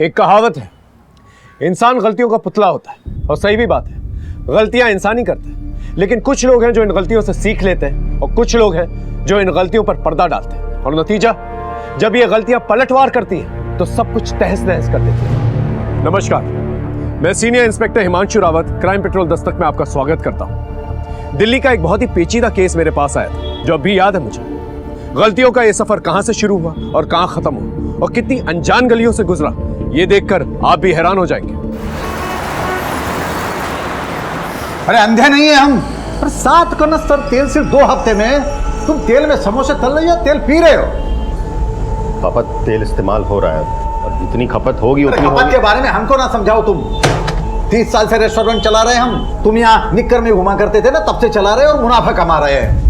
एक कहावत है, इंसान गलतियों का पुतला होता है, और सही भी बात है, गलतियां इंसान ही करते हैं। लेकिन कुछ लोग हैं जो इन गलतियों से सीख लेते हैं और कुछ लोग हैं जो इन गलतियों पर पर्दा डालते हैं, और नतीजा जब ये गलतियां पलटवार करती हैं तो सब कुछ तहस नहस कर देती हैं। नमस्कार, मैं senior inspector Himanshu Rawat, crime petrol Dastak में आपका स्वागत करता हूं। दिल्ली का एक बहुत ही पेचीदा केस मेरे पास आया था जो अभी याद है मुझे। गलतियों का ये सफर कहां से शुरू हुआ और कहां खत्म हुआ और कितनी अनजान गलियों से गुजरा, ये देखकर आप भी हैरान हो जाएंगे। अरे अंधे नहीं है हम, पर 7 कनस्तर तेल सिर्फ 2 हफ्ते में। तुम तेल में समोसे तल रहे हो, तेल पी रहे हो। पापा तेल इस्तेमाल हो रहा है और जितनी खपत होगी उतनी खपत के बारे में हमको ना समझाओ तुम। 30 साल से रेस्टोरेंट चला रहे हैं हम। तुम यहाँ निक्कर में घुमा करते थे ना, तब से चला रहे और मुनाफा कमा रहे हैं।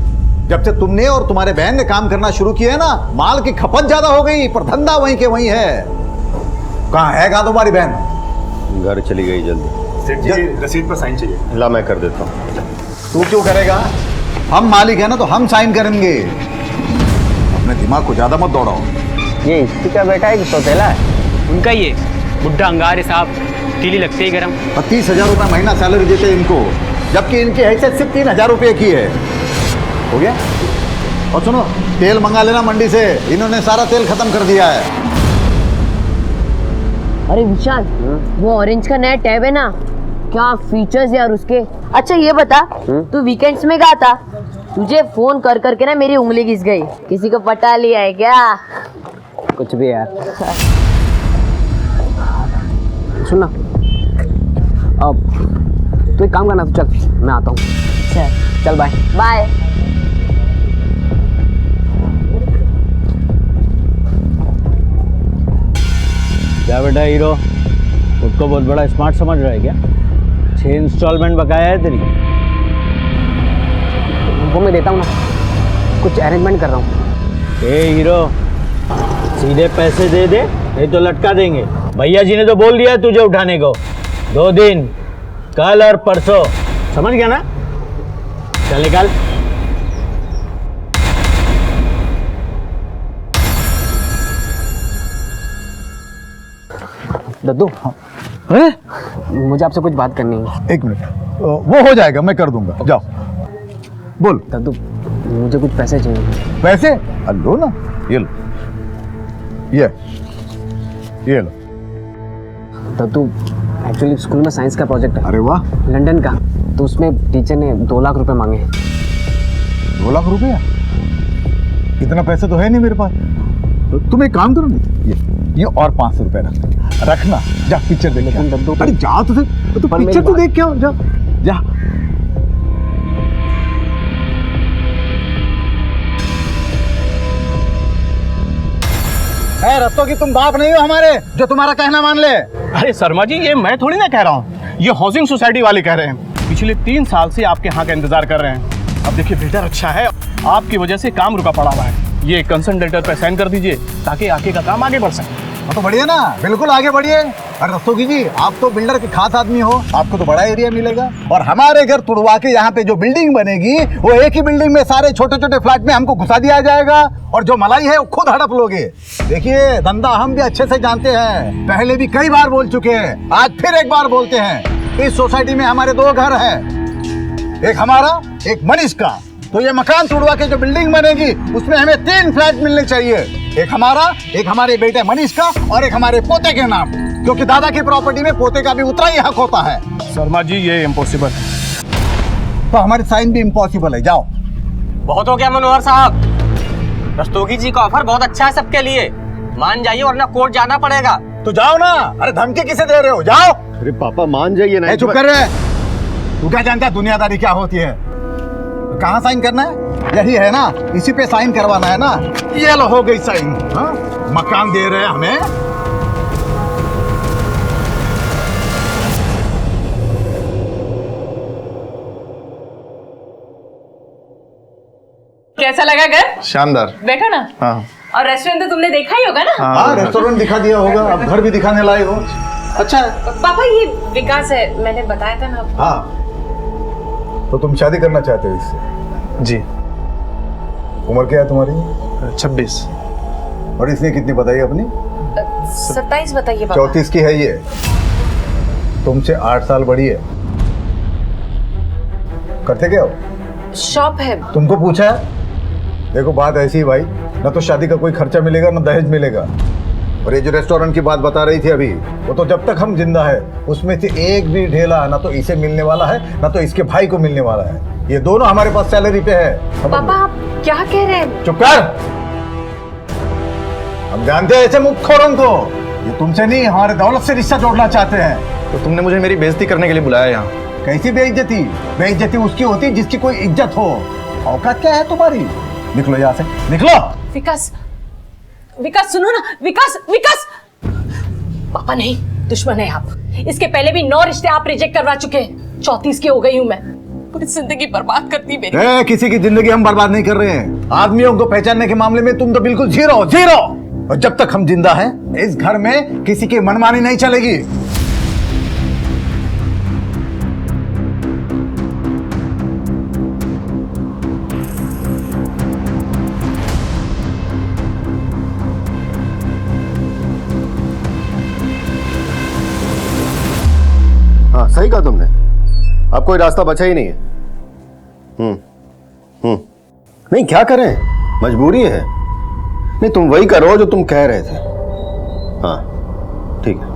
जब से तुमने और तुम्हारे बहन ने काम करना शुरू किया है ना, माल की खपत ज्यादा हो गई पर धंधा वहीं के वहीं है। कहाँ है कहाँ तुम्हारी बहन? घर चली गई जल्दी। सेठ जी रसीद पर साइन चाहिए। ला मैं कर देता हूँ। तू क्यों करेगा? हम मालिक है ना, तो हम साइन करेंगे। अपने दिमाग को ज्यादा मत दौड़ाओ। ये इसी का बेटा है कि सौतेला है? उनका ये बुढ़ा अंगार साहब, तीली लगते ही गरम। 30,000 रुपये महीना सैलरी देते हैं इनको, जबकि इनकी हैसियत सिर्फ 3,000 रुपये की है। हो गया? और सुनो, तेल मंगा लेना मंडी से, इन्होंने सारा तेल खत्म कर दिया है। अरे विशाल, वो ऑरेंज का नया टैब है ना, क्या फीचर्स यार उसके। अच्छा ये बता, तू वीकेंड्स में कहाँ था? तुझे फोन कर करके ना मेरी उंगली घिस गई। किसी को पटा लिया है क्या? कुछ भी यार। सुनना, अब तू एक काम करना, तो चल मैं आता हूँ। चल बाय बाय। क्या बेटा हीरो, खुद को बहुत बड़ा स्मार्ट समझ रहा है क्या? 6 इंस्टॉलमेंट बकाया है तेरी। वो मैं देता हूँ ना, कुछ अरेंजमेंट कर रहा हूँ। ए हीरो, सीधे पैसे दे दे, नहीं तो लटका देंगे। भैया जी ने तो बोल दिया तुझे उठाने को। 2 दिन, कल और परसों, समझ गया ना? चल निकाल। दद्दू, मुझे आपसे कुछ बात करनी है। 1 मिनट, वो हो जाएगा, मैं कर दूंगा। जाओ बोल। दद्दू, मुझे कुछ पैसे चाहिए। पैसे? लो ना, ये लो, ये लो। दद्दू, एक्चुअली स्कूल में साइंस का प्रोजेक्ट है। अरे वाह, लंदन का, तो उसमें टीचर ने 2 लाख रुपए मांगे हैं। 2 लाख रुपया? इतना पैसा तो है नहीं मेरे पास। तो तुम एक काम करो ना, ये और 500 रुपए रखना। जा पिक्चर देख। अरे जाओ तो पिक्चर तो देख के आओ, जा जा। रस्तों की तुम बाप नहीं हो हमारे, जो तुम्हारा कहना मान ले। अरे शर्मा जी, ये मैं थोड़ी ना कह रहा हूँ, ये हाउसिंग सोसाइटी वाले कह रहे हैं। पिछले 3 साल से आपके यहाँ का इंतजार कर रहे हैं। अब देखिए बेहतर अच्छा है, आपकी वजह से काम रुका पड़ा हुआ है। ये कंसर्न लेटर पर साइन कर दीजिए ताकि आगे का काम आगे बढ़ सके। तो बढ़िया ना, बिल्कुल आगे बढ़िए। अरे रस्तोगी जी, आप तो बिल्डर के खास आदमी हो, आपको तो बड़ा एरिया मिलेगा। और हमारे घर तुड़वा के यहाँ पे जो बिल्डिंग बनेगी, वो एक ही बिल्डिंग में सारे छोटे छोटे फ्लैट में हमको घुसा दिया जाएगा, और जो मलाई है वो खुद हड़प लोगे। देखिए, धंधा हम भी अच्छे से जानते हैं, पहले भी कई बार बोल चुके हैं, आज फिर एक बार बोलते हैं। इस सोसाइटी में हमारे 2 घर हैं, एक हमारा, एक मनीष का। तो ये मकान तोड़वा के जो बिल्डिंग बनेगी, उसमें हमें 3 फ्लैट मिलने चाहिए। एक हमारा, एक हमारे बेटे मनीष का, और एक हमारे पोते के नाम, क्योंकि दादा की प्रॉपर्टी में पोते का भी उतना ही हक होता है। शर्मा जी, ये इम्पॉसिबल है। तो हमारी साइन भी इम्पॉसिबल है। जाओ। बहुत हो गया मनोहर साहब, रस्तोगी जी का ऑफर बहुत अच्छा है सबके लिए। मान जाइए वरना कोर्ट जाना पड़ेगा। तो जाओ ना। अरे धमकी किसे दे रहे हो? जाओ। अरे पापा मान जाइए ना। चुप कर रहे। तू क्या जानता है दुनियादारी क्या होती है? कहाँ साइन करना है? यही है ना, इसी पे साइन करवाना है ना। ये लो, हो गई साइन। हाँ, मकान दे रहे हैं हमें। कैसा लगा घर? शानदार। बैठो ना। हाँ। और रेस्टोरेंट तो तुमने देखा ही होगा ना? हाँ, रेस्टोरेंट दिखा दिया होगा, अब घर भी दिखाने लाए हो। अच्छा है। पापा, ये विकास है, मैंने बताया था ना। हाँ, तो तुम शादी करना चाहते हो इससे? जी। उम्र क्या है तुम्हारी? 26। और इसने कितनी बताई अपनी? 27 बताइए पापा। 34 की है ये, तुमसे 8 साल बड़ी है। करते क्या हो? शॉप है। तुमको पूछा है? देखो बात ऐसी है भाई, ना तो शादी का कोई खर्चा मिलेगा ना दहेज मिलेगा। और ये जो रेस्टोरेंट की बात बता रही थी अभी, वो तो जब तक हम जिंदा है उसमें से एक भी ढेला ना तो इसे मिलने वाला है ना तो इसके भाई को मिलने वाला है। ये दोनों हमारे पास सैलरी पे है। पापा आप क्या कह रहे हैं? चुप कर। हम जानते हैं ऐसे मुखोरों को, ये तुमसे नहीं हमारे दौलत से रिश्ता जोड़ना चाहते हैं। तो तुमने मुझे मेरी बेइज्जती करने के लिए बुलाया यहाँ? कैसी बेइज्जती? बेइज्जती उसकी होती है जिसकी कोई इज्जत हो। औकात क्या है तुम्हारी? निकलो यहाँ से, निकलो। विकास, विकास सुनो ना, विकास, विकास। पापा नहीं, दुश्मन है आप। इसके पहले भी 9 रिश्ते आप रिजेक्ट करवा चुके हैं। 34 की हो गई हूँ मैं। पूरी जिंदगी बर्बाद करती मेरी। किसी की जिंदगी हम बर्बाद नहीं कर रहे हैं। आदमियों को पहचानने के मामले में तुम तो बिल्कुल जीरो जीरो। और जब तक हम जिंदा हैं इस घर में किसी की मनमानी नहीं चलेगी। हाँ सही कहा तुमने, अब कोई रास्ता बचा ही नहीं है। नहीं क्या करें, मजबूरी है। नहीं तुम वही करो जो तुम कह रहे थे। हाँ ठीक है।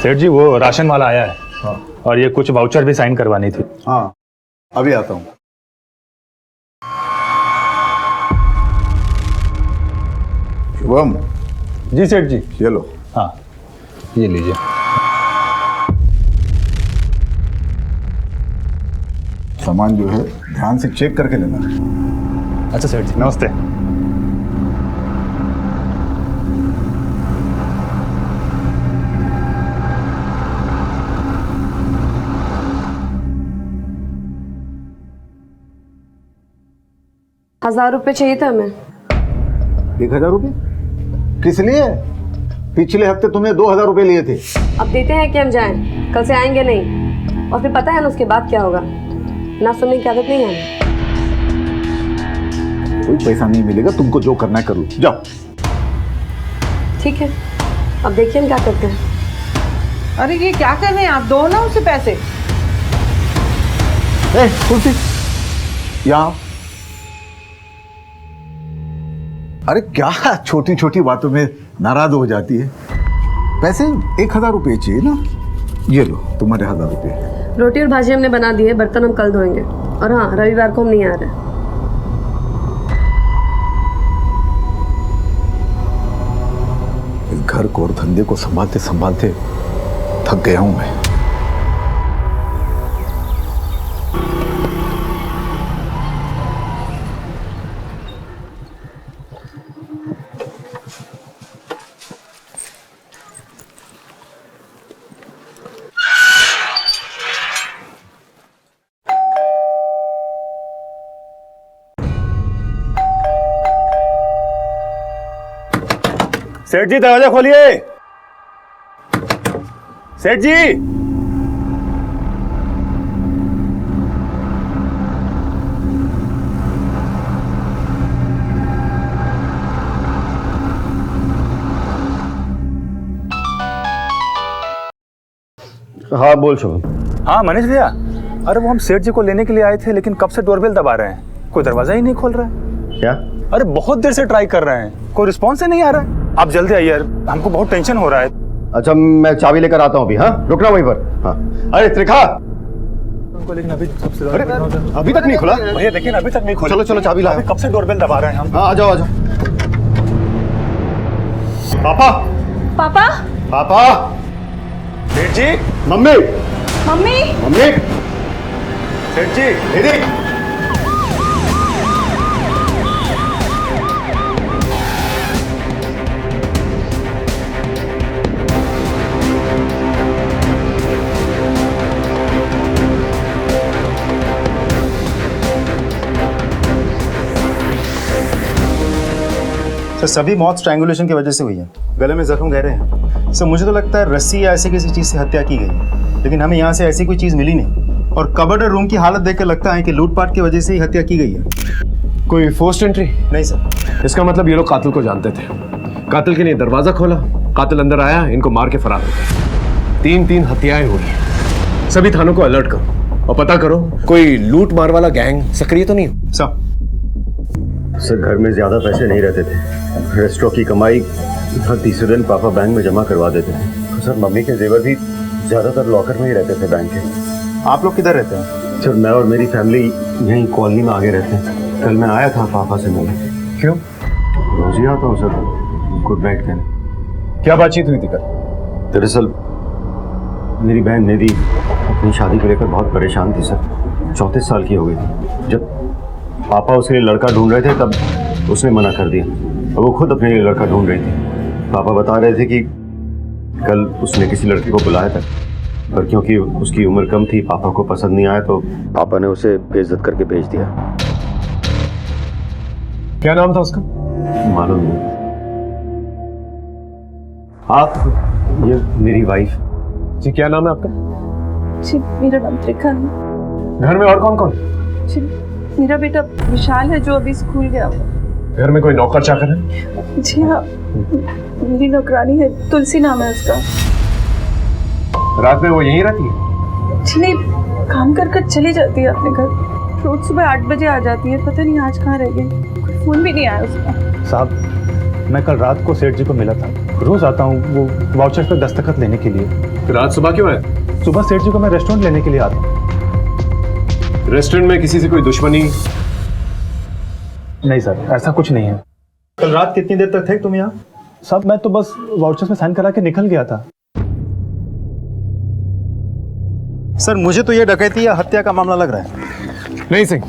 सेठ जी वो राशन वाला आया है। हाँ। और ये कुछ वाउचर भी साइन करवानी थी। हाँ अभी आता हूँ। शुभम। जी सेठ जी। ये लो। हाँ ये लीजिए। सामान जो है ध्यान से चेक करके लेना। अच्छा सेठ जी नमस्ते। ₹1000 चाहिए था हमें। 1000 रुपये किस लिए? पिछले हफ्ते तुमने 2000 रुपये लिए थे। अब देते हैं कि हम जाएं, कल से आएंगे नहीं। और फिर पता है ना उसके बाद क्या होगा, ना सुनने की आदत नहीं है। कोई पैसा नहीं मिलेगा, तुमको जो करना है कर लो, जाओ। ठीक है, अब देखिए हम क्या करते हैं। अरे ये क्या कर रहे हैं आप? दो ना उसे पैसे। कुर्सी यहाँ। अरे क्या छोटी छोटी बातों में नाराज हो जाती है। पैसे 1000 रुपये चाहिए ना, ये लो तुम्हारे 1000 रुपये। रोटी और भाजी हमने बना दी है, बर्तन हम कल धोएंगे। और हाँ, रविवार को हम नहीं आ रहे। इस घर को और धंधे को संभालते संभालते थक गया हूं मैं। सेठ जी दरवाजा खोलिए। सेठ जी। हाँ बोल शुभम। हाँ मनीष भैया, अरे वो हम सेठ जी को लेने के लिए आए थे, लेकिन कब से डोरबेल दबा रहे हैं, कोई दरवाजा ही नहीं खोल रहा है। क्या? अरे बहुत देर से ट्राई कर रहे हैं, कोई रिस्पॉन्स ही नहीं आ रहा है। आप जल्दी आइए यार, हमको बहुत टेंशन हो रहा है। अच्छा मैं चाबी लेकर आता हूँ अभी। हाँ रुकना वहीं पर। हाँ अरे त्रिखा, लेकिन अभी अरे अभी तक नहीं खुला भैया, देखिए अभी तक नहीं खोला। चलो चलो चाबी लाओ। कब से डोरबेल दबा रहे हैं हम। हाँ आ जाओ आ जाओ। पापा पापा, पापा। सेठ जी। Mummy mummy, mummy. सेठ जी दीदी। सर सभी मौत स्ट्रैंगुलेशन की वजह से हुई है। गले में जख्म गहरे हैं। सर मुझे तो लगता है रस्सी या ऐसी किसी चीज़ से हत्या की गई है, लेकिन हमें यहाँ से ऐसी कोई चीज़ मिली नहीं। और कबर्ड रूम की हालत देख के लगता है कि लूटपाट की वजह से ही हत्या की गई है। कोई फोर्स्ड एंट्री? नहीं सर। इसका मतलब ये लोग कातिल को जानते थे। कातिल के लिए दरवाजा खोला, कातिल अंदर आया, इनको मार के फरार हो गए। 3 हत्याएं हुई। सभी थानों को अलर्ट करो और पता करो कोई लूट मार वाला गैंग सक्रिय तो नहीं हो। सर घर में ज्यादा पैसे नहीं रहते थे। रेस्टोरेंट की कमाई हर तीसरे दिन पापा बैंक में जमा करवा देते थे। तो सर मम्मी के जेवर भी ज्यादातर लॉकर में ही रहते थे बैंक के। आप लोग किधर रहते हैं? सर मैं और मेरी फैमिली यहीं कॉलोनी में आगे रहते हैं। कल मैं आया था पापा से मिलने। क्यों? रोज ही आता हूँ सर गुड नाइट कहने। क्या बातचीत हुई थी कल? दरअसल मेरी बहन निधि अपनी शादी को लेकर बहुत परेशान थी सर। 34 साल की हो गई थी। जब पापा उसके लिए लड़का ढूंढ रहे थे तब उसने मना कर दिया और वो खुद अपने लिए लड़का ढूंढ रही थी। पापा बता रहे थे कि कल उसने किसी लड़के को बुलाया था, पर क्योंकि उसकी उम्र कम थी पापा को पसंद नहीं आया तो पापा ने उसे बेइज्जत करके भेज दिया। क्या नाम था उसका? मालूम नहीं। आप? ये मेरी वाइफ। जी क्या नाम है आपका? जी मेरा नाम त्रिखा है। घर में और कौन कौन? जी मेरा बेटा विशाल है जो अभी स्कूल गया हुआ। घर में कोई नौकर चाकर है? जी हाँ, मेरी नौकरानी है, तुलसी नाम है उसका। रात में वो यहीं रहती है? जी नहीं, काम कर कर चली जाती है अपने घर। रोज सुबह 8 बजे आ जाती है, पता नहीं आज कहाँ रह गई। कोई फोन भी नहीं आया उसका। साहब मैं कल रात को सेठ जी को मिला था। रोज आता हूँ वो वाउचर पे दस्तखत लेने के लिए। रात सुबह क्यों आए? सुबह सेठ जी को मैं रेस्टोरेंट लेने के लिए आता हूँ। रेस्टोरेंट में किसी से कोई दुश्मनी? नहीं सर ऐसा कुछ नहीं है। कल रात कितनी देर तक थे तुम यहाँ? साहब मैं तो बस वाउचर्स में साइन करा के निकल गया था। सर मुझे तो ये डकैती या हत्या का मामला लग रहा है। नहीं सिंह,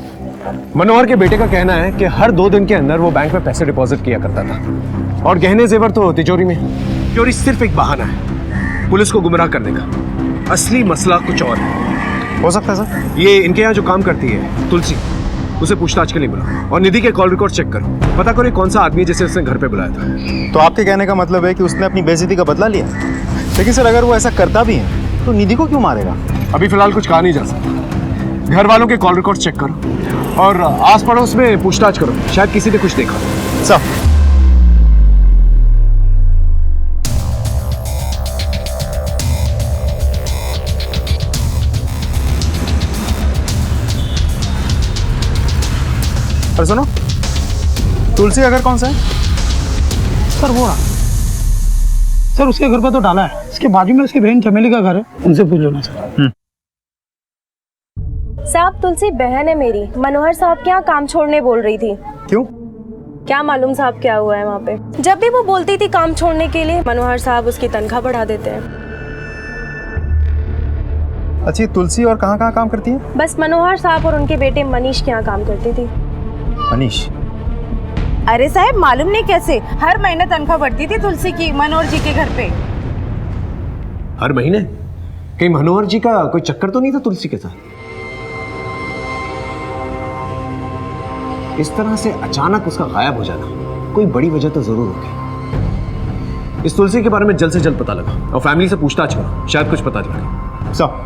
मनोहर के बेटे का कहना है कि हर 2 दिन के अंदर वो बैंक में पैसे डिपॉजिट किया करता था और गहने जेवर तो तिजोरी में। चोरी सिर्फ एक बहाना है पुलिस को गुमराह करने का। असली मसला कुछ और है। हो सकता है सर। ये इनके यहाँ जो काम करती है तुलसी, उसे पूछताछ के लिए बुलाओ और निधि के कॉल रिकॉर्ड चेक करो। पता करो कौन सा आदमी है जिसे उसने घर पे बुलाया था। तो आपके कहने का मतलब है कि उसने अपनी बेइज्जती का बदला लिया। लेकिन सर अगर वो ऐसा करता भी है तो निधि को क्यों मारेगा? अभी फिलहाल कुछ कहा नहीं जा सकता। घर वालों के कॉल रिकॉर्ड चेक करो और आस पड़ोस में पूछताछ करो, शायद किसी ने कुछ देखा। सर और सुनो, तुलसी का घर कौन सा है? सर वो रहा। सर उसके घर पर तो डाला है, इसके बाजू में उसकी बहन चमेली का घर है, उनसे पूछ लेना सर। साहब तुलसी बहन है मेरी। मनोहर साहब के यहाँ काम छोड़ने बोल रही थी। क्यों? क्या मालूम साहब क्या हुआ है वहाँ पे। जब भी वो बोलती थी काम छोड़ने के लिए मनोहर साहब उसकी तनख्वाह बढ़ा देते हैं। अच्छी तुलसी और कहाँ कहाँ काम करती है? बस मनोहर साहब और उनके बेटे मनीष के यहाँ काम करती थी। मनीष? अरे साहब मालूम नहीं कैसे हर महीने तनख्वाह बढ़ती थी तुलसी की मनोहर जी के घर पे। हर महीने? कहीं मनोहर जी का कोई चक्कर तो नहीं था तुलसी के साथ? इस तरह से अचानक उसका गायब हो जाना कोई बड़ी वजह तो जरूर होगी। इस तुलसी के बारे में जल्द से जल्द पता लगा और फैमिली से पूछताछ करो, शायद कुछ पता लगे। सब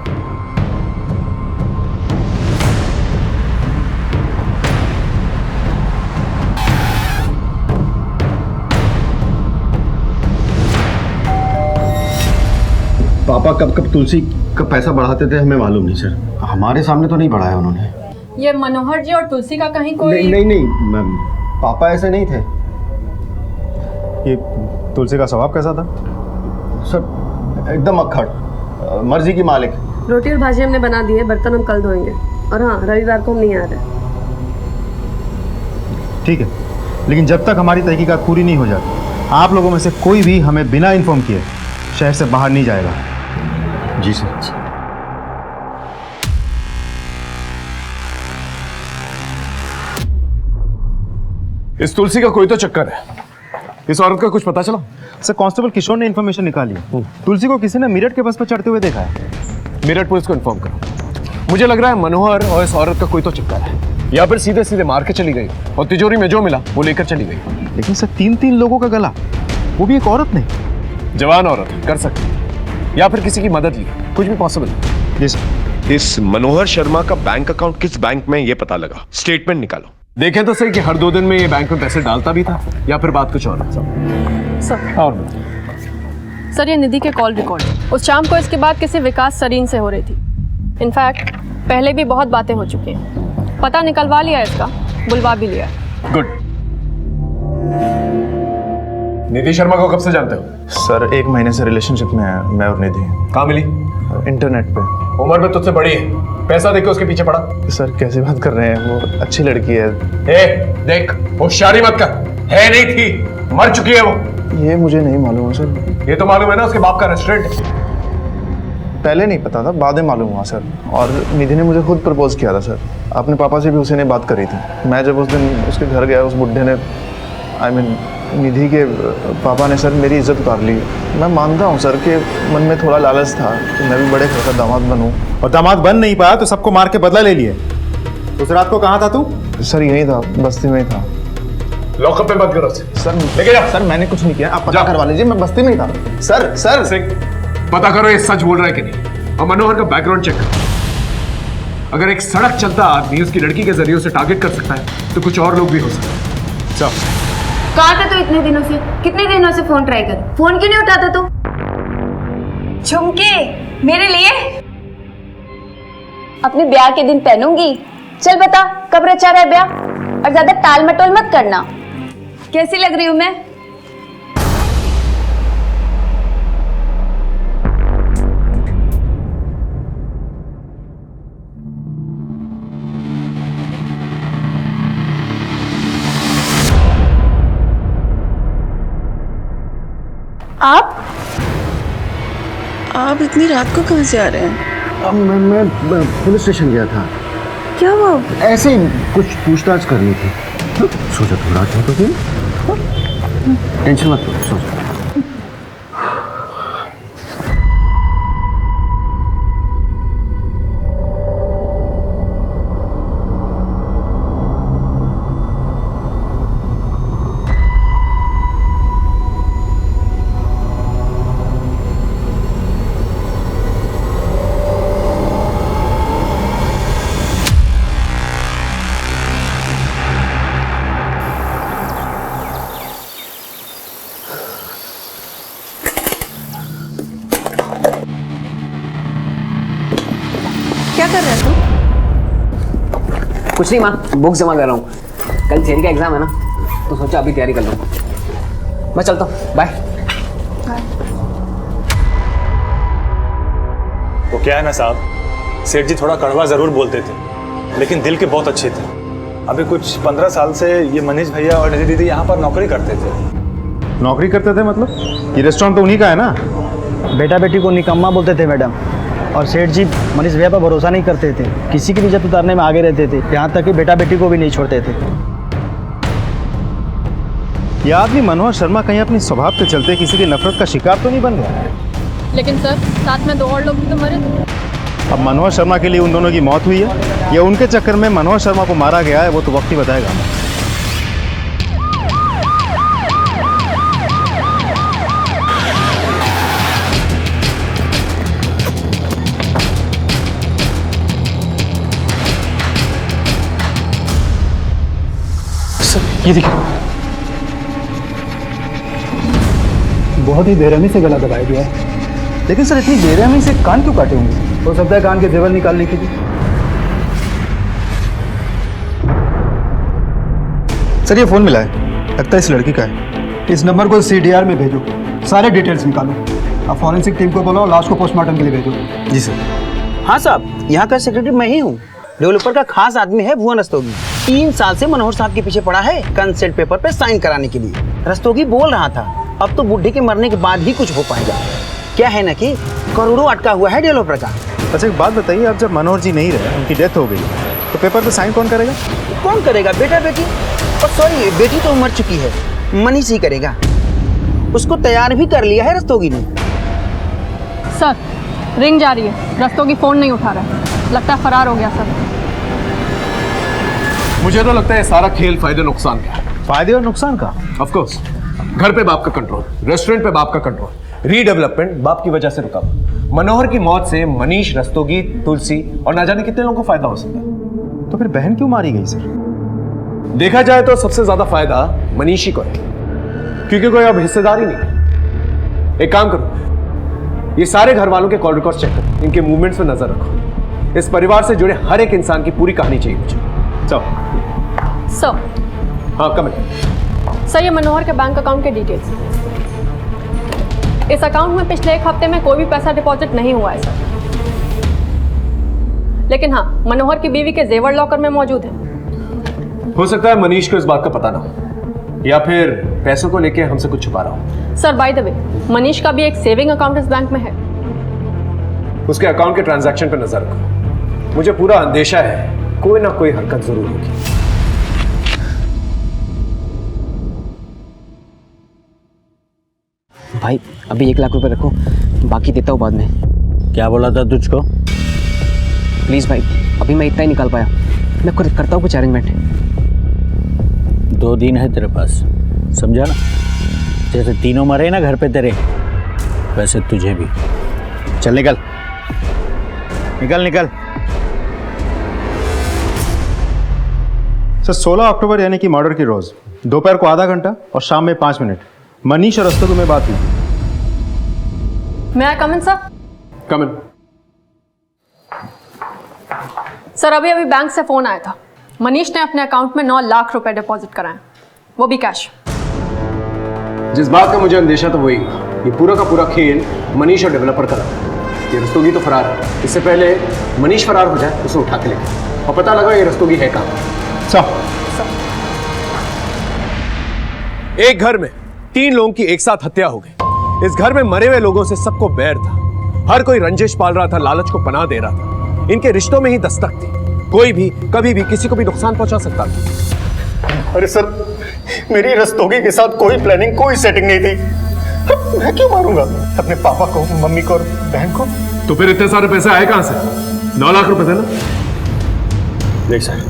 पापा कब कब तुलसी का पैसा बढ़ाते थे हमें मालूम नहीं सर। हमारे सामने तो नहीं बढ़ाया उन्होंने। ये मनोहर जी और तुलसी का कहीं कोई नहीं मैम, पापा ऐसे नहीं थे। ये तुलसी का स्वभाव कैसा था? सर एकदम अक्खड़, मर्जी की मालिक। रोटी और भाजी हमने बना दी है, बर्तन हम कल धोएंगे। और हाँ रविवार को हम नहीं आ रहे। ठीक है, लेकिन जब तक हमारी तहकीकात पूरी नहीं हो जाती आप लोगों में से कोई भी हमें बिना इन्फॉर्म किए शहर से बाहर नहीं जाएगा। जी सर। इस तुलसी का कोई तो चक्कर है। इस औरत का कुछ पता चला? सर कांस्टेबल किशोर ने इन्फॉर्मेशन निकाली है। तुलसी को किसी ने मेरठ के बस पर चढ़ते हुए देखा है। मेरठ पुलिस को इन्फॉर्म करो। मुझे लग रहा है मनोहर और इस औरत का कोई तो चक्कर है, या फिर सीधे सीधे मार के चली गई और तिजोरी में जो मिला वो लेकर चली गई। लेकिन सर 3 लोगों का गला, वो भी एक औरत नहीं। जवान औरत कर सकती, या फिर किसी की मदद ली, कुछ भी पॉसिबल। जी सर। इस मनोहर शर्मा का बैंक अकाउंट किस बैंक में ये पता लगा। स्टेटमेंट निकालो। देखें तो सही कि हर 2 दिन में ये बैंक में पैसे डालता भी था या फिर बात कुछ और है। सर और सर, ये निधि के कॉल रिकॉर्ड उस शाम को इसके बाद किसी विकास सरीन से हो रही थी। इनफैक्ट पहले भी बहुत बातें हो चुकी हैं। पता निकलवा लिया इसका, बुलवा भी लिया। गुड। निधि शर्मा को कब से जानते हो? सर 1 महीने से रिलेशनशिप में है मैं और निधि। कहाँ मिली? इंटरनेट पे। उम्र में तुझसे बड़ी है, पैसा देके उसके पीछे पड़ा। सर कैसी बात कर रहे हैं, वो अच्छी लड़की है। देख, होशियारी मत कर। है नहीं थी, मर चुकी है वो। ये मुझे नहीं मालूम है सर। ये तो मालूम है ना, उसके बाप का रेस्टोरेंट। पहले नहीं पता था, बाद में मालूम हुआ सर। और निधि ने मुझे खुद प्रपोज किया था सर। अपने पापा से भी उसी ने बात करी थी। मैं जब उस दिन उसके घर गया, उस बुढ़े ने निधि के पापा ने सर मेरी इज्जत उतार ली। मैं मानता हूँ सर कि मन में थोड़ा लालच था कि मैं भी बड़े घर का दामाद बनूँ। और दामाद बन नहीं पाया तो सबको मार के बदला ले लिए। उस रात को कहाँ था तू? सर यही था, बस्ती में ही था। लॉकअप में बात करो सर। लेके जा। सर मैंने कुछ नहीं किया, आप पता करवा लीजिए, मैं बस्ती में ही था। सर सिंह, पता करो ये सच बोल रहा है कि नहीं, और मनोहर का बैकग्राउंड चेक करो। अगर एक सड़क चलता आदमी उसकी लड़की के जरिए उसे टारगेट कर सकता है तो कुछ और लोग भी हो सकते हैं। चल। कहाँ था तू इतने दिनों से? कितने दिनों से फोन ट्राई कर, फोन क्यों नहीं उठाता तू? झुमके मेरे लिए अपने ब्याह के दिन पहनूंगी। चल बता, कब रचा रहा है ब्याह? और ज्यादा टाल मटोल मत करना। कैसी लग रही हूँ मैं? आप इतनी रात को कहाँ से आ रहे हैं? अब मैं पुलिस स्टेशन गया था। क्या हुआ? ऐसे ही कुछ पूछताछ करनी थी। सोचा तुम रात हो तो फिर टेंशन मत लो, सोचो। क्या कर रहे हैं तुम? कुछ नहीं माँ, बुक जमा कर रहा हूँ। कल थियरी का एग्जाम है ना, तो सोचा अभी तैयारी कर लूँ। मैं चलता हूँ, बाय। वो क्या है ना साहब, सेठ जी थोड़ा कड़वा जरूर बोलते थे लेकिन दिल के बहुत अच्छे थे। अभी कुछ 15 साल से ये मनीष भैया और निधि दीदी यहाँ पर नौकरी करते थे। नौकरी करते थे मतलब? ये रेस्टोरेंट तो उन्हीं का है ना? बेटा बेटी को निकम्मा बोलते थे मैडम। और सेठ जी मनीष भैया पर भरोसा नहीं करते थे, किसी की भी इज्जत उतारने में आगे रहते थे, यहाँ तक कि बेटा बेटी को भी नहीं छोड़ते थे। ये आदमी मनोहर शर्मा कहीं अपनी स्वभाव के चलते किसी की नफरत का शिकार तो नहीं बन गया? लेकिन सर, साथ में 2 और लोग भी तो मरे थे। अब मनोहर शर्मा के लिए उन दोनों की मौत हुई है या उनके चक्कर में मनोहर शर्मा को मारा गया है, वो तो वक्त ही बताएगा। ये देखिए, बहुत ही बेरहमी से गला दबाया गया है। लेकिन सर इतनी बेरहमी से कान क्यों काटे होंगे? हो सकता है कान के जेवर निकालने के लिए। सर ये फोन मिला है, लगता है इस लड़की का है। इस नंबर को CDR में भेजो, सारे डिटेल्स निकालो। अब फॉरेंसिक टीम को बोलो, लाश को पोस्टमार्टम के लिए भेजो। जी सर। हाँ साहब, यहाँ का सेक्रेटरी मैं ही हूँ। डेवलपर का खास आदमी है भुवन रस्तोगी। 3 साल से मनोहर साहब के पीछे पड़ा है कंसेंट पेपर पे साइन कराने के लिए। रस्तोगी बोल रहा था अब तो बुढ़े के मरने के बाद ही कुछ हो पाएगा। क्या है ना कि करोड़ों अटका हुआ है डेवलपर का। अच्छा एक बात बताइए, अब जब मनोहर जी नहीं रहे, उनकी डेथ हो गई, तो पेपर पे साइन कौन करेगा? कौन करेगा? बेटा बेटी। और सॉरी, बेटी तो मर चुकी है, मनीष ही करेगा। उसको तैयार भी कर लिया है रस्तोगी ने। सर, रिंग जा रही है, रस्तोगी फोन नहीं उठा रहा है, लगता है फरार हो गया सर। मुझे तो लगता है सारा खेल फायदे नुकसान का है। फायदे और नुकसान का? Of course. घर पे बाप का कंट्रोल, रेस्टोरेंट पे बाप का कंट्रोल, रीडेवलपमेंट बाप की वजह से रुका हुआ। मनोहर की मौत से मनीष, रस्तोगी, तुलसी और ना जाने कितने लोगों को फायदा हो सकता है। तो फिर बहन क्यों मारी गई सर? देखा जाए तो सबसे ज्यादा फायदा मनीष ही को है, क्योंकि कोई अब हिस्सेदार ही नहीं। एक काम करो, ये सारे घर वालों के कॉल रिकॉर्ड चेक करो, इनके मूवमेंट्स पर नजर रखो। इस परिवार से जुड़े हर एक इंसान की पूरी कहानी चाहिए मुझे। सर। हाँ कमेंट। सर, ये मनोहर के बैंक अकाउंट के डिटेल्स। इस अकाउंट में पिछले 1 हफ्ते में कोई भी पैसा डिपॉजिट नहीं हुआ है सर, लेकिन हाँ, मनोहर की बीवी के जेवर लॉकर में मौजूद है। हो सकता है मनीष को इस बात का पता ना हो, या फिर पैसों को लेके हमसे कुछ छुपा रहा हो। Sir, by the way, Manish का भी एक सेविंग अकाउंट इस बैंक में है। उसके अकाउंट के ट्रांजैक्शन पर नजर रखो। मुझे पूरा अंदेशा है कोई ना कोई हरकत जरूर होगी। भाई अभी 1 लाख रुपए रखो, बाकी देता हूँ बाद में। क्या बोला था तुझको? प्लीज भाई, अभी मैं इतना ही निकाल पाया, मैं खुद करता हूँ कुछ अरेंजमेंट। 2 दिन है तेरे पास, समझा ना? जैसे तीनों मरे ना घर पे तेरे, वैसे तुझे भी। चल निकल निकल निकल। सर 16 अक्टूबर यानी कि मर्डर की रोज दोपहर को आधा घंटा और शाम में 5 मिनट मनीष और रस्तोगी में बात हुई। मैं कम इन सर? कम इन। सर, अभी अभी बैंक से फोन आया था। मनीष ने अपने अकाउंट में 9 लाख रुपए डिपॉजिट कराए, वो भी कैश। जिस बात का मुझे अंदेशा था वही, ये पूरा का पूरा खेल मनीष और डेवलपर का रहा। ये रस्तोगी तो फरार है, इससे पहले मनीष फरार हो जाए उसे उठा के लेके, और पता लगा ये रस्तोगी है कहाँ। एक घर में 3 लोगों की एक साथ हत्या हो गई। इस घर में मरे हुए लोगों से सबको बैर था, हर कोई रंजिश पाल रहा था, लालच को पनाह दे रहा था। इनके रिश्तों में ही दस्तक थी, कोई भी कभी भी किसी को भी नुकसान पहुंचा सकता था। अरे सर, मेरी रस्तोगी के साथ कोई प्लानिंग, कोई सेटिंग नहीं थी। मैं क्यों मारूंगा अपने पापा को, मम्मी को और बहन को? तो फिर इतने सारे पैसे आए कहां से? 9 लाख रुपए थे ना? नहीं सर,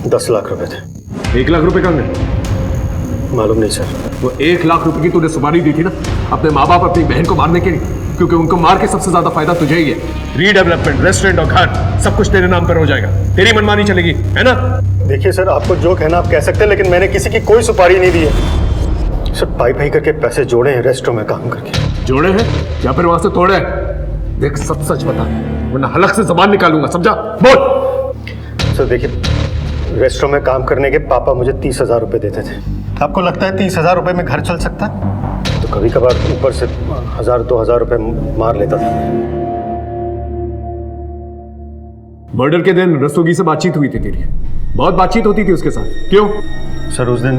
10 लाख रुपए थे। 1 लाख रुपए कहां गए? मालूम नहीं सर। वो 1 लाख रुपए की तूने सुपारी दी थी ना अपने माँ बाप अपनी बहन को मारने के लिए, क्योंकि उनको मार के सबसे ज्यादा फायदा तुझे ही है। रीडेवलपमेंट, रेस्टोरेंट और घर सब कुछ तेरे नाम पर हो जाएगा, तेरी मनमानी चलेगी, है ना? देखिए सर, आपको जो कहना आप कह सकते हैं, लेकिन मैंने किसी की कोई सुपारी नहीं दी है सर। पाई पाई करके पैसे जोड़े हैं रेस्टोरेंट में काम करके। जोड़े हैं या फिर वहां से तोड़े हैं? देख, सब सच बता, वरना हलक से जबान निकालूंगा, समझा? बोल। सर देखिए, रेस्टोरेंट में काम करने के पापा मुझे 30,000 रुपए देते थे। आपको लगता है 30,000 रुपए में घर चल सकता है? तो कभी कभार ऊपर से 1,000-2,000 रुपए मार लेता था। मर्डर के दिन रस्तोगी से बातचीत हुई थी तेरी? बहुत बातचीत होती थी उसके साथ, क्यों? सर उस दिन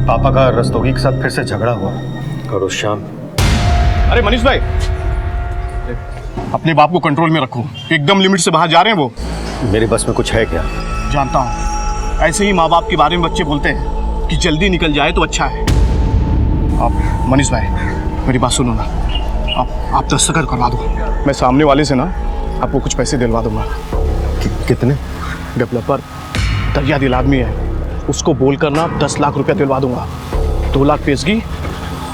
पापा का रस्तोगी के साथ फिर से झगड़ा हुआ, और उस शाम। अरे मनीष भाई, अपने बाप को कंट्रोल में रखो, एकदम लिमिट से बाहर जा रहे हैं वो। मेरे बस में कुछ है क्या? जानता हूँ, ऐसे ही माँ बाप के बारे में बच्चे बोलते हैं कि जल्दी निकल जाए तो अच्छा है। आप मनीष भाई मेरी बात सुनो ना, आप दस्तखत करवा दो, मैं सामने वाले से ना आपको कुछ पैसे दिलवा दूंगा। कितने? डेवलपर दरिया दिल आदमी है, उसको बोलकर ना 10 लाख रुपया दिलवा दूंगा। 2 लाख पेशगी,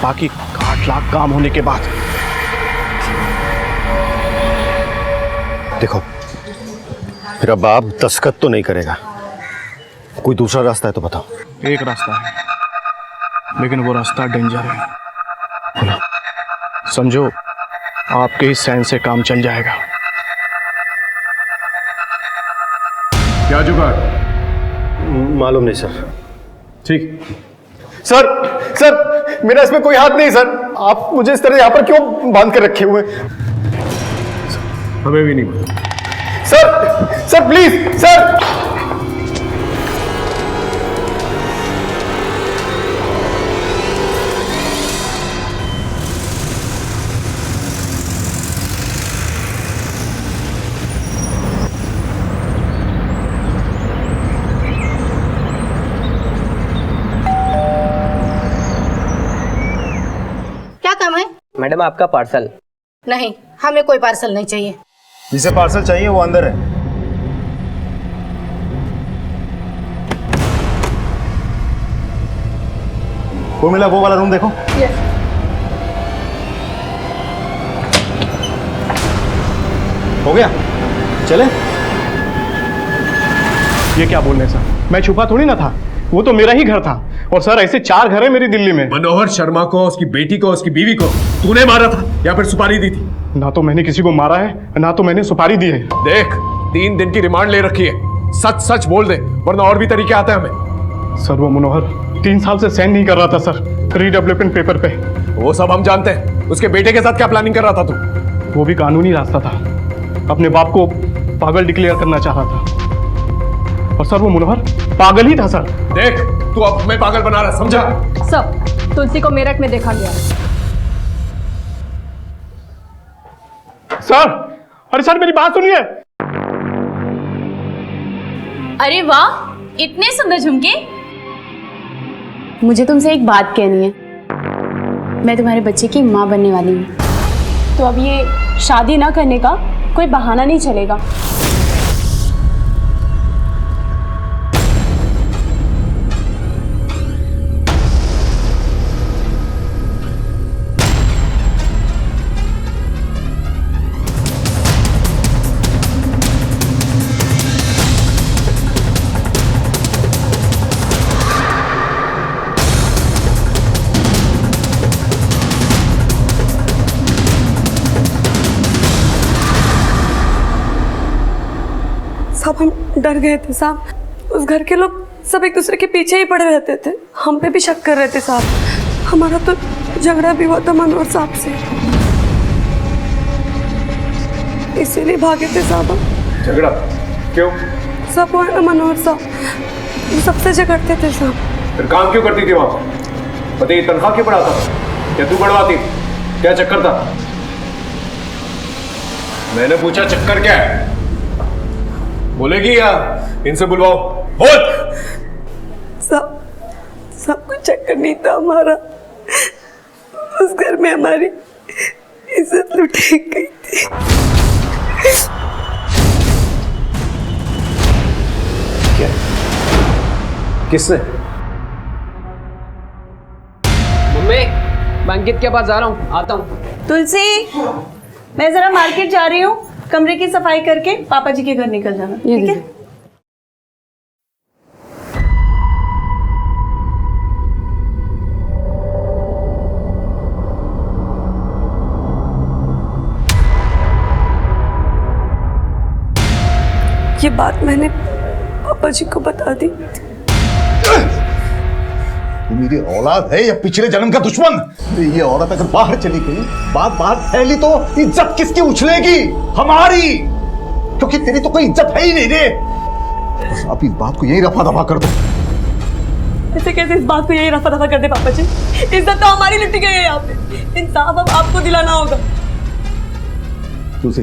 बाकी 8 लाख काम होने के बाद। देखो, मेरा बाप दस्तखत तो नहीं करेगा, कोई दूसरा रास्ता है तो बताओ। एक रास्ता है, लेकिन वो रास्ता डेंजर है। समझो, आपके ही साइन से काम चल जाएगा। क्या जुगाड़? मालूम नहीं सर। ठीक। सर मेरा इसमें कोई हाथ नहीं सर। आप मुझे इस तरह यहाँ पर क्यों बांध कर रखे हुए? हमें भी नहीं मालूम। Sir please sir. क्या काम है? मैडम आपका पार्सल। नहीं, हमें कोई पार्सल नहीं चाहिए। जिसे पार्सल चाहिए वो अंदर है। वो मिला, वो वाला रूम देखो। हो गया, चले। ये क्या बोल रहे हैं सर? मैं छुपा थोड़ी ना था, वो तो मेरा ही घर था। और सर ऐसे 4 घर है मेरी दिल्ली में। मनोहर शर्मा को, उसकी बेटी को, उसकी बीवी को तूने मारा था या फिर सुपारी दी थी? ना तो मैंने किसी को मारा है, ना तो मैंने सुपारी दी है। देख, 3 दिन की रिमांड ले रखी है, सच सच बोल दे वरना और भी तरीके आते हैं हमें। सर वो मनोहर 3 साल से साइन नहीं कर रहा था सर रीडेवलपमेंट पेपर पे। वो सब हम जानते हैं। उसके बेटे के साथ क्या प्लानिंग कर रहा था तू? वो भी कानूनी रास्ता था, अपने बाप को पागल डिक्लेयर करना चाह रहा था। और सर वो मनोहर पागल ही था सर। देख, तू अब हमें पागल बना रहा है, समझा? सर, तुलसी को मेरठ में देखा गया। सर, अरे सर मेरी बात सुनिए। अरे वाह, इतने सुंदर झुमके। मुझे तुमसे एक बात कहनी है। मैं तुम्हारे बच्चे की माँ बनने वाली हूँ, तो अब ये शादी ना करने का कोई बहाना नहीं चलेगा। साहब हम डर गए थे साहब। उस घर के लोग सब एक दूसरे के पीछे ही पड़े रहते थे, हम पे भी शक कर रहे थे साहब। हमारा तो झगड़ा भी हुआ था मनोहर साहब से, इसीलिए भागे थे साहब हम। झगड़ा क्यों? सब वो है ना मनोहर साहब, वो सबसे झगड़ते थे साहब। फिर काम क्यों करती थी वहां? पति की तनख्वाह क्यों बढ़ाता था? क्या तू बढ़वाती? क्या चक्कर था? मैंने पूछा चक्कर क्या है? बोलेगी या इनसे बुलवाओ? बोल। सब कुछ चक्कर नहीं था हमारा, उस घर में हमारी इज्जत लुटाई गई थी। क्या? किसने? मम्मी, मैं अंकित के पास जा रहा हूँ, आता हूँ। तुलसी, मैं जरा मार्केट जा रही हूँ, कमरे की सफाई करके पापा जी के घर निकल जाना, ठीक है? ये बात मैंने पापा जी को बता दी। तू मेरी औलाद है या पिछले जन्म का दुश्मन? ये औरत अगर बाहर चली गई, बात बाहर फैली तो इज्जत किसकी उछलेगी? हमारी, क्योंकि तेरी तो कोई इज्जत है ही नहीं रे। बस आप इस बात को यही रफा दफा कर दो। ऐसे कैसे इस बात को यही रफा दफा कर दे पापा जी? इज्जत तो हमारी लुटी गई है यहाँ पे, इंसाफ अब आपको दिलाना होगा। तुलसी,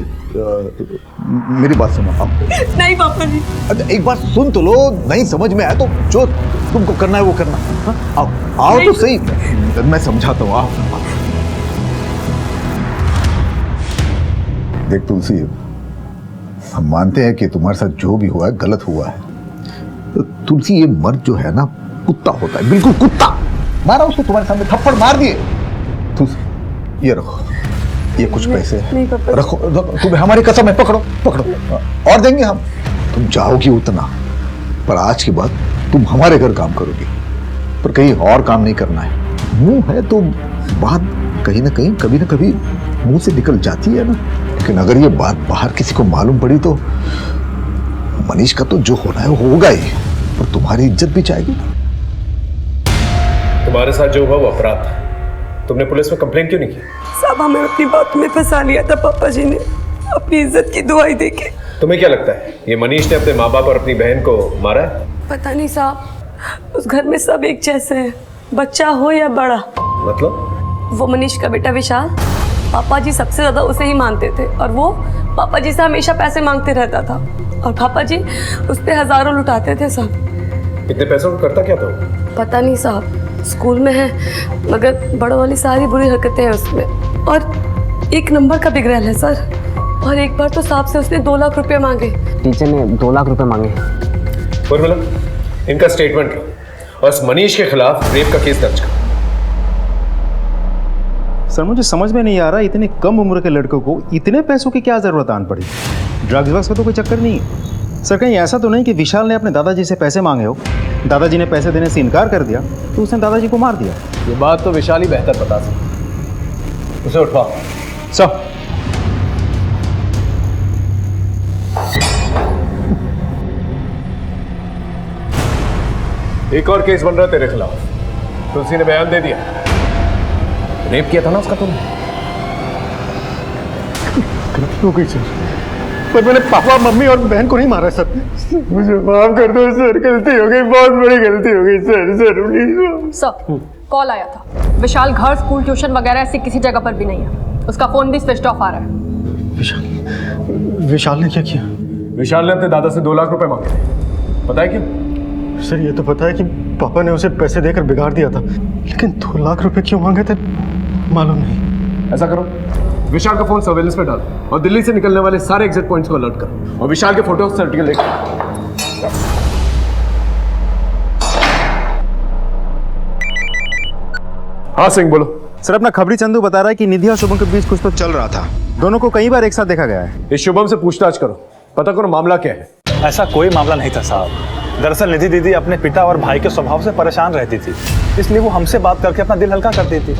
मेरी बात सुनो आप। नहीं पापा जी। एक बार सुन तो लो, नहीं समझ में आया तो जो तुमको करना है वो करना। आओ आओ तो सही, मैं समझाता हूँ। आओ। देख तुलसी, हम मानते हैं कि तुम्हारे साथ जो भी हुआ है गलत हुआ है। तो तुलसी, ये मर्द जो है ना, कुत्ता होता है, बिल्कुल कुत्ता। मारा उसको, तुम्हारे सामने थप्पड़ मार दिए। तुलसी, ये रखो, ये कुछ पैसे रखो, तुम्हें हमारी कसम है, पकड़ो पकड़ो, और देंगे हम। तुम चाहोगी उतना, पर आज के बाद तुम हमारे घर काम करोगी, पर कहीं और काम नहीं करना है। मुंह है तो बात कहीं ना कहीं, कभी ना कभी मुंह से निकल जाती है ना। लेकिन अगर ये बात बाहर किसी को मालूम पड़ी तो मनीष का तो जो होना है वो होगा ही, पर तुम्हारी इज्जत भी जाएगी। तुम्हारे साथ जो हुआ वो अपराध था, तुमने पुलिस में कंप्लेन क्यों नहीं की? सब हमें अपनी बात में फंसा लिया था पापा जी ने, अपनी इज्जत की दुआई देके। तुम्हें क्या लगता है ये मनीष ने अपने माँ बाप और अपनी बहन को मारा है? पता नहीं साहब, उस घर में सब एक जैसे हैं, बच्चा हो या बड़ा। मतलब? वो मनीष का बेटा विशाल, पापा जी सबसे ज्यादा उसे ही मानते थे, और वो पापा जी से हमेशा पैसे मांगते रहता था, और पापा जी उस पे हजारों लुटाते थे साहब। इतने पैसों को करता क्या था? पता नहीं साहब, स्कूल में है, मगर बड़ों वाली सारी बुरी हरकतें हैं उसमें, और 1 नंबर का बिगड़ैल है सर। और एक बार तो साहब से उसने 2 लाख रुपए मांगे। टीचर ने 2 लाख रुपए मांगे। उर्मिला, इनका स्टेटमेंट लो और इस मनीष के खिलाफ रेप का केस दर्ज करो। सर मुझे समझ में नहीं आ रहा इतने कम उम्र के लड़कों को इतने पैसों की क्या ज़रूरत आन पड़ी। ड्रग्स वग्स का तो कोई चक्कर नहीं है सर। कहीं ऐसा तो नहीं कि विशाल ने अपने दादाजी से पैसे मांगे हो, दादाजी ने पैसे देने से इनकार कर दिया तो उसने दादाजी को मार दिया। ये बात तो विशाल ही बेहतर बता सकता। उसे उठवाओ। सर एक और केस बन रहा है तेरे खिलाफ। तुलसी ने बयान दे दिया, रेप किया था ना उसका तुमने। गलती हो गई सर, पर मैंने पापा मम्मी और बहन को नहीं मारा सर। मुझे माफ कर दो सर, गलती हो गई, बहुत बड़ी गलती हो गई सर। सर कॉल आया था, विशाल घर, स्कूल, ट्यूशन वगैरह ऐसी किसी जगह पर भी नहीं है। उसका फोन भी स्विच ऑफ आ रहा है। विशाल ने क्या किया? विशाल ने अपने दादा से 2 लाख रुपए मांगे थे। पता है क्यों? सर ये तो पता है कि पापा ने उसे पैसे देकर बिगाड़ दिया था, लेकिन 2 लाख रुपए क्यों मांगे थे मालूम नहीं। ऐसा करो, विशाल का फोन सर्वेलेंस पे डालो और दिल्ली से निकलने वाले सारे एग्जिट पॉइंट्स को अलर्ट करो और विशाल के फोटो सर्टिफिकेट लेकर। हाँ सिंह बोलो। सर अपना खबरी चंदू बता रहा है कि निधि और शुभम के बीच कुछ तो चल रहा था। दोनों को कई बार एक साथ देखा गया है। इस शुभम से पूछताछ करो, पता करो मामला क्या है। ऐसा कोई मामला नहीं था साहब। दरअसल निधि दीदी अपने पिता और भाई के स्वभाव से परेशान रहती थी, इसलिए वो हमसे बात करके अपना दिल हल्का करती थी।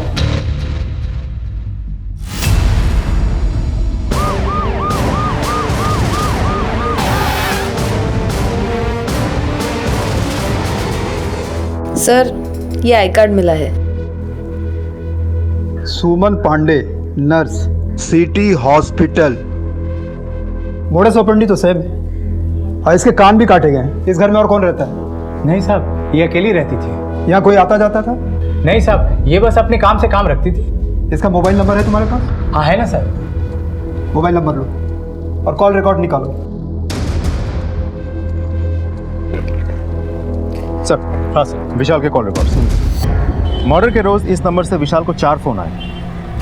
सर ये आई कार्ड मिला है। Suman Pandey, nurse, city hospital. Modus operandi तो सेम है और इसके कान भी काटे गए हैं। इस घर में और कौन रहता है? नहीं साहब, ये अकेली रहती थी। यहाँ कोई आता जाता था? नहीं साहब, ये बस अपने काम से काम रखती थी। इसका मोबाइल नंबर है तुम्हारे पास? हाँ है ना सर। मोबाइल नंबर लो और कॉल रिकॉर्ड निकालो। सर हाँ सर, विशाल के कॉल रिकॉर्ड। मर्डर के रोज इस नंबर से विशाल को 4 फोन आए।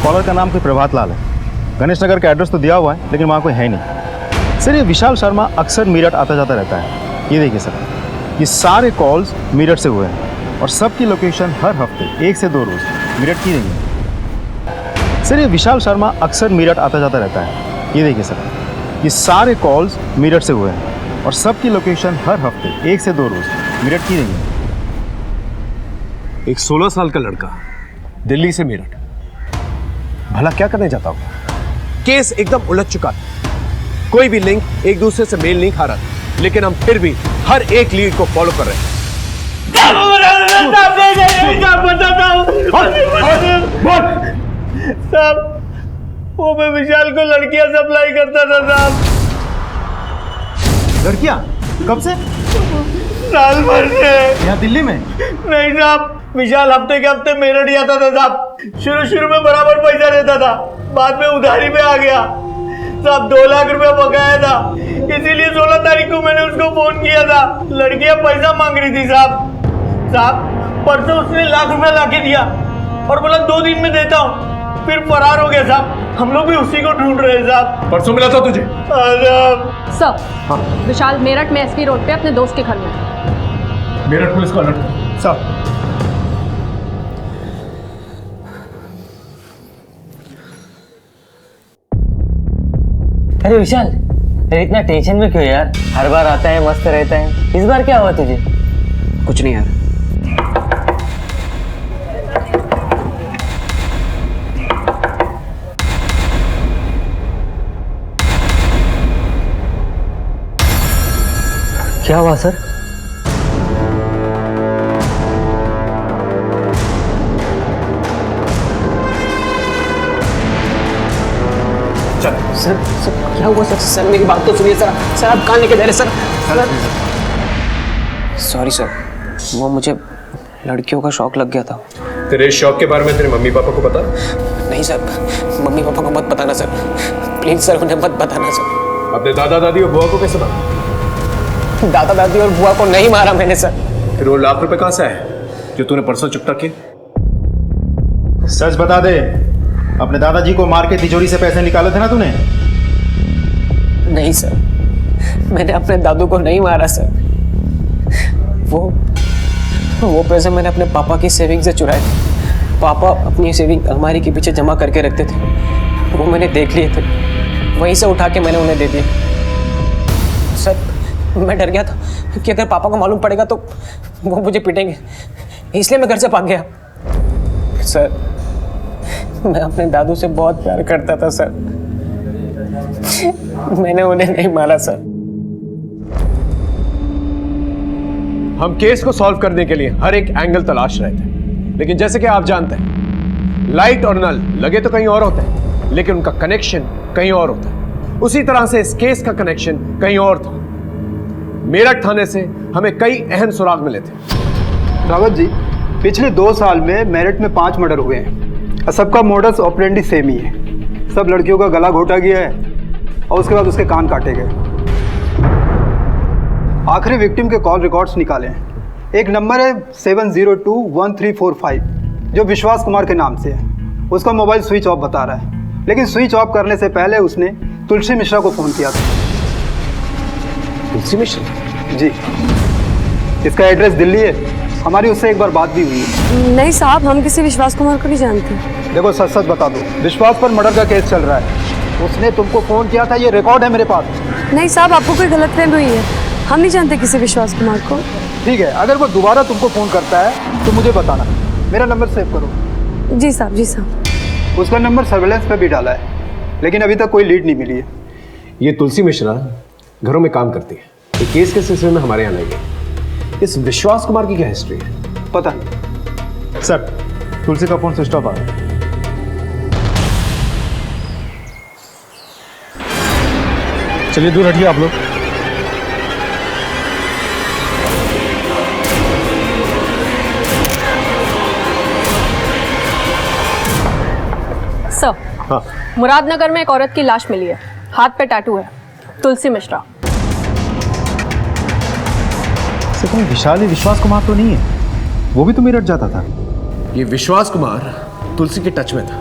कॉलर का नाम कोई प्रभात लाल है। गणेश नगर का एड्रेस तो दिया हुआ है लेकिन वहाँ कोई है नहीं। सर ये विशाल शर्मा अक्सर मीरठ आता जाता रहता है। ये देखिए सर, ये सारे कॉल्स मीरठ से हुए हैं और सबकी लोकेशन हर हफ्ते 1 से 2 रोज मीरठ की रही है। सर ये विशाल शर्मा अक्सर मीरठ आता जाता रहता है। ये देखिए सर, ये सारे कॉल्स मीरठ से हुए हैं और सबकी लोकेशन हर हफ्ते 1 से 2 रोज मीरठ की रही है। एक 16 साल का लड़का दिल्ली से मेरठ, भला क्या करने जाता होगा? केस एकदम उलझ चुका था, कोई भी लिंक एक दूसरे से मेल नहीं खा रहा था, लेकिन हम फिर भी हर एक लीड को फॉलो कर रहे हैं। साहब वो मैं विशाल को लड़कियां सप्लाई करता था साहब। लड़कियां? कब से? साल भर से। यहाँ दिल्ली में? नहीं साहब, विशाल हफ्ते के हफ्ते मेरठ ही आता था साहब। शुरू में बराबर पैसा देता था, बाद में उधारी पे आ गया साहब। 2 लाख रुपया बकाया था, इसीलिए 16 तारीख को मैंने उसको फोन किया था। लड़कियां पैसा मांग रही थी साहब। परसों उसने 1 लाख रुपया लाके दिया और बोला 2 दिन में देता हूँ, फिर फरार हो गया साहब। हम लोग भी उसी को ढूंढ रहे हैं साहब। परसों मिला था तुझे? सर विशाल मेरठ में एसपी रोड पे अपने दोस्त के घर में। मेरठ पुलिस को अलर्ट कर। सर अरे विशाल, अरे इतना टेंशन में क्यों यार? हर बार आता है मस्त रहता है, इस बार क्या हुआ तुझे? कुछ नहीं यार। क्या हुआ सर? सर क्या हुआ सर? सर मेरी बात तो सुनिए सर। सर आप कहाँ लेके जा रहे सर? सॉरी सर, वो मुझे लड़कियों का शौक लग गया था। तेरे शौक के बारे में तेरे मम्मी पापा को पता? नहीं सर, मम्मी पापा को मत बताना सर, प्लीज सर, उन्हें मत बताना सर। अपने दादा दादी और बुआ को कैसे पता? दादा दादी और बुआ को नहीं मारा मैंने सर। फिर वो 1 लाख रुपए कहाँ से आए जो तूने परसों चुकता किए? सच बता दे, अपने दादाजी को मार के तिजोरी से पैसे निकाले थे ना तूने? नहीं सर, मैंने अपने दादू को नहीं मारा सर। वो पैसे मैंने अपने पापा की सेविंग से चुराए थे। पापा अपनी सेविंग अलमारी के पीछे जमा करके रखते थे, वो मैंने देख लिए थे, वहीं से उठा के मैंने उन्हें दे दिए। सर, मैं डर गया था कि अगर पापा को मालूम पड़ेगा तो वो मुझे पीटेंगे, इसलिए मैं घर से भाग गया। सर, मैं अपने दादू से बहुत प्यार करता था सर, मैंने उन्हें नहीं मारा सर। हम केस को सॉल्व करने के लिए हर एक एंगल तलाश रहे थे, लेकिन जैसे कि आप जानते हैं, लाइट और नल लगे तो कहीं और होते हैं, लेकिन उनका कनेक्शन कहीं और होता है। उसी तरह से इस केस का कनेक्शन कहीं और था। मेरठ थाने से हमें कई अहम सुराग मिले थे। रावत जी, पिछले 2 साल में मेरठ में 5 मर्डर हुए हैं और सबका मोडस ऑपरेंडी सेम ही है। सब लड़कियों का गला घोटा गया है और उसके बाद उसके कान काटे गए। आखिरी विक्टिम के कॉल रिकॉर्ड्स निकाले हैं। एक नंबर है 7021345 जो विश्वास कुमार के नाम से है। उसका मोबाइल स्विच ऑफ बता रहा है, लेकिन स्विच ऑफ करने से पहले उसने तुलसी मिश्रा को फ़ोन किया था। तुलसी मिश्रा? जी, इसका एड्रेस दिल्ली है। हमारी उससे एक बार बात भी हुई है। नहीं साहब, हम किसी विश्वास कुमार को नहीं जानते। देखो, सच सच बता दो, विश्वास पर मर्डर का केस चल रहा है। उसने तुमको फ़ोन किया था, ये रिकॉर्ड है मेरे पास। नहीं साहब, आपको कोई गलतफहमी हुई है। हम नहीं जानते किसी विश्वास कुमार को। ठीक है, अगर वो दोबारा तुमको फ़ोन करता है तो मुझे बताना। मेरा नंबर सेव करो। जी साहब, जी साहब। उसका नंबर सर्वेलेंस पे भी डाला है, लेकिन अभी तक कोई लीड नहीं मिली है। ये तुलसी मिश्रा घरों में काम करती है। ये केस के सिलसिले में हमारे यहाँ नहीं है। इस विश्वास कुमार की क्या हिस्ट्री है? पता नहीं सर, तुलसी का फोन स्विच ऑफ आ रहा है। चलिए दूर हटिए आप लोग। सर, हाँ। मुरादनगर में एक औरत की लाश मिली है, हाथ पे टैटू है, तुलसी मिश्रा। कहीं विशाल ही विश्वास कुमार तो नहीं है? वो भी तो मेरठ जाता था। ये विश्वास कुमार तुलसी के टच में था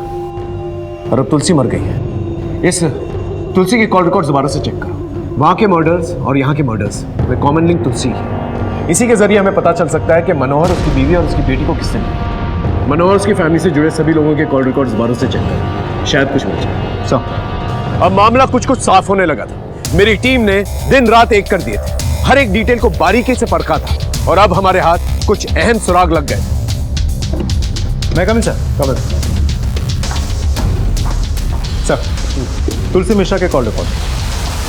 और अब तुलसी मर गई है। इस तुलसी के कॉल रिकॉर्ड्स दोबारा से चेक करो। वहां के मर्डर्स और यहाँ के मर्डर्स में कॉमन लिंक तुलसी है। इसी के जरिए हमें पता चल सकता है कि मनोहर, उसकी बीवी और उसकी बेटी को किसने मिला। मनोहर, उसकी फैमिली से जुड़े सभी लोगों के कॉल रिकॉर्ड्स दोबारा से चेक करो, शायद कुछ मिल जाए। अब मामला कुछ कुछ साफ होने लगा था। मेरी टीम ने दिन रात एक कर दिए थे, हर एक डिटेल को बारीकी से परखा था और अब हमारे हाथ कुछ अहम सुराग लग गए। मैं coming sir? Coming sir. Tulsi Mishra के कॉल रिकॉर्ड।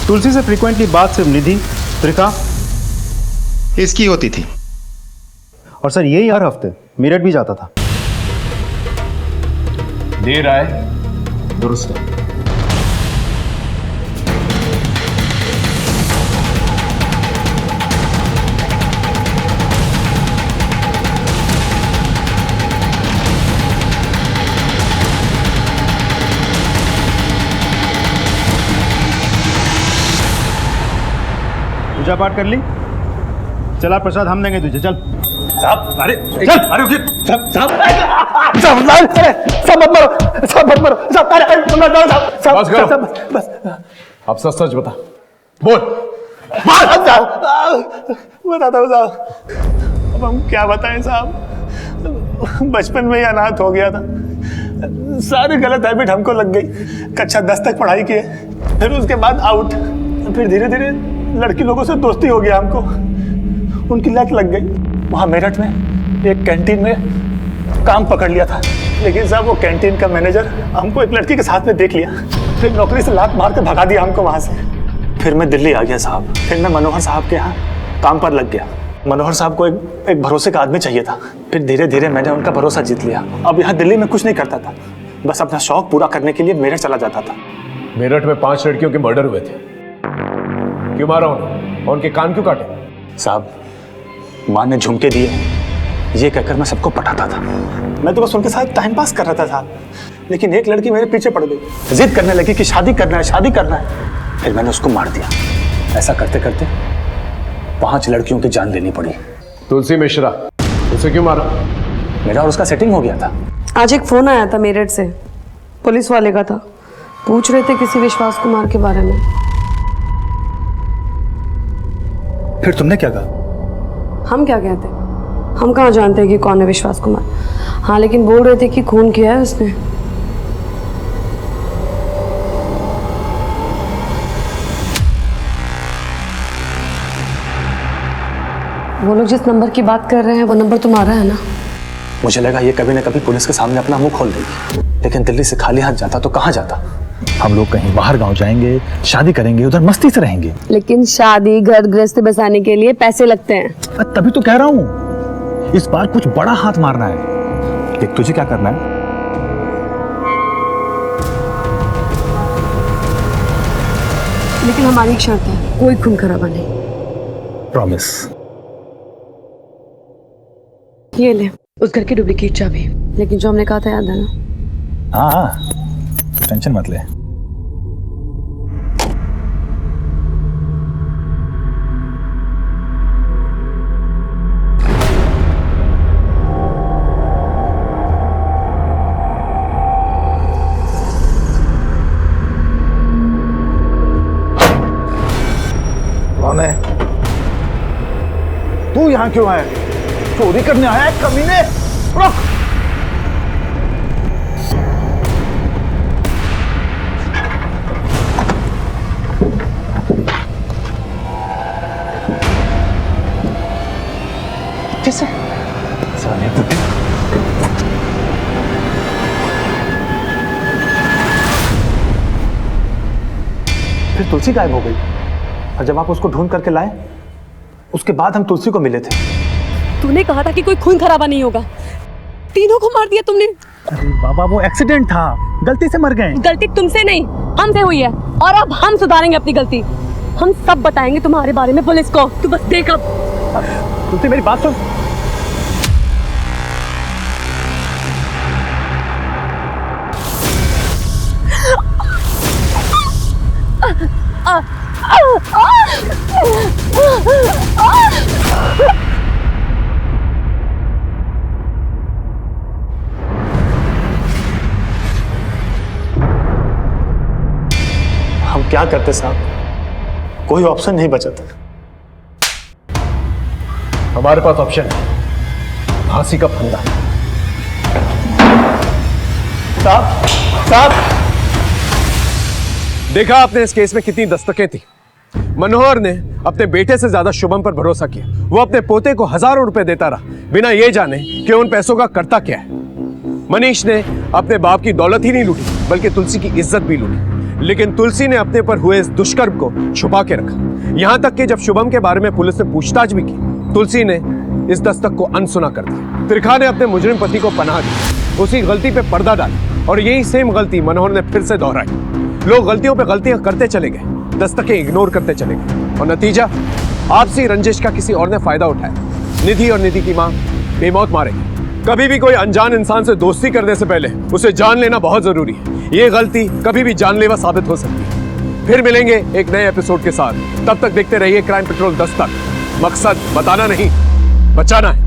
तुलसी से फ्रीक्वेंटली बात सिर्फ निधि, त्रिका इसकी होती थी, और सर यही हर हफ्ते मेरठ भी जाता था। देर आए दुरुस्त है। पूजा पाठ कर ली? चला प्रसाद हम देंगे तुझे, चल। साहब, अरे चल। अरे रुकिए साहब, साहब मत मारो, साहब मत मारो, साहब बस करो। बस। अब सच सच बता, बोल। बताता हूँ साहब। अब हम क्या बताएं साहब, बचपन में ही अनाथ हो गया था। सारी गलत हैबिट हमको लग गई। कक्षा 10 तक पढ़ाई किए, फिर उसके बाद आउट, फिर धीरे धीरे लड़की लोगों से दोस्ती हो गया हमको, उनकी लत लग गई। वहाँ मेरठ में एक कैंटीन में काम पकड़ लिया था, लेकिन साहब वो कैंटीन का मैनेजर हमको एक लड़की के साथ में देख लिया, फिर नौकरी से लात मार के भगा दिया हमको वहाँ से। फिर मैं दिल्ली आ गया साहब, फिर मैं मनोहर साहब के यहाँ काम पर लग गया। मनोहर साहब को एक भरोसे का आदमी चाहिए था, फिर धीरे धीरे मैंने उनका भरोसा जीत लिया। अब यहाँ दिल्ली में कुछ नहीं करता था, बस अपना शौक पूरा करने के लिए मेरठ चला जाता था। मेरठ में 5 लड़कियों के मर्डर हुए थे, क्यों मारा उन्हें और उनके कान क्यों काटे? साहब, माँ ने झुमके दिए ये कहकर मैं सबको पटाता था। मैं तो बस उनके साथ टाइम पास कर रहा था साहब, लेकिन एक लड़की मेरे पीछे पड़ गई, जिद करने लगी कि शादी करना है, शादी करना है। फिर मैंने उसको मार दिया। ऐसा करते करते 5 लड़कियों की जान लेनी पड़ी। तुलसी मिश्रा, उसे क्यों मारा? मेरा और उसका सेटिंग हो गया था। आज एक फोन आया था मेरठ से, पुलिस वाले का था, पूछ रहे थे किसी विश्वास कुमार के बारे में। फिर तुमने क्या कहा? हम क्या कहते, हम कहाँ जानते हैं कि कौन है विश्वास कुमार। हाँ लेकिन बोल रहे थे कि खून किया है उसने। वो लोग जिस नंबर की बात कर रहे हैं वो नंबर तुम्हारा है ना? मुझे लगा ये कभी न कभी पुलिस के सामने अपना मुंह खोल देगी, लेकिन दिल्ली से खाली हाथ जाता तो कहाँ जाता। हम लोग कहीं बाहर गांव जाएंगे, शादी करेंगे, उधर मस्ती से रहेंगे। लेकिन शादी घर गृहस्थी बसाने के लिए पैसे लगते हैं। तभी तो कह रहा हूँ इस बार कुछ बड़ा हाथ मारना है। देख तुझे क्या करना है, लेकिन हमारी एक शर्त है, कोई खून खराबा नहीं। प्रॉमिस। ये ले उस घर की डुप्लीकेट चाबी, लेकिन जो हमने कहा था याद है ना? हाँ टेंशन मत ले। कौन है? तू यहाँ क्यों आया? चोरी करने आया है कमीने? रुक! कैसे? साले बुड्ढे। फिर तुलसी गायब हो गई, और जब आप उसको ढूंढ करके लाए उसके बाद हम तुलसी को मिले थे। तूने कहा था कि कोई खून खराबा नहीं होगा, तीनों को मार दिया तुमने। अरे बाबा वो एक्सीडेंट था, गलती से मर गए। गलती तुमसे नहीं हमसे हुई है, और अब हम सुधारेंगे अपनी गलती। हम सब बताएंगे तुम्हारे बारे में पुलिस को, तू बस देख। अब तुलसी मेरी बात सुन। हम क्या करते साहब, कोई ऑप्शन नहीं बचा था। हमारे पास ऑप्शन है, फांसी का फंदा। साहब साहब, देखा आपने इस केस में कितनी दस्तकें थी। मनोहर ने अपने बेटे से ज्यादा शुभम पर भरोसा किया। वो अपने पोते को हजारों रुपए देता रहा, बिना ये जाने कि उन पैसों का करता क्या है। मनीष ने अपने बाप की दौलत ही नहीं लूटी, बल्कि तुलसी की इज्जत भी लूटी। लेकिन तुलसी ने अपने पर हुए इस दुष्कर्म को छुपा के रखा। यहां तक कि जब शुभम के बारे में पुलिस ने पूछताछ भी की, तुलसी ने इस दस्तक को अनसुना कर दिया। त्रिखा ने अपने मुजरिम पति को पनाह दी, उसी गलती पे पर्दा डाला, और यही सेम गलती मनोहर ने फिर से दोहराई। लोग गलतियों पे गलतियां करते चले गए, दस्तकें इग्नोर करते चले गए, और नतीजा आपसी रंजिश का किसी और ने फायदा उठाया। निधि और निधि की मां बेमौत मारेगी। कभी भी कोई अनजान इंसान से दोस्ती करने से पहले उसे जान लेना बहुत जरूरी है। ये गलती कभी भी जानलेवा साबित हो सकती है। फिर मिलेंगे एक नए एपिसोड के साथ, तब तक देखते रहिए क्राइम पेट्रोल दस्तक। मकसद बताना नहीं, बचाना है।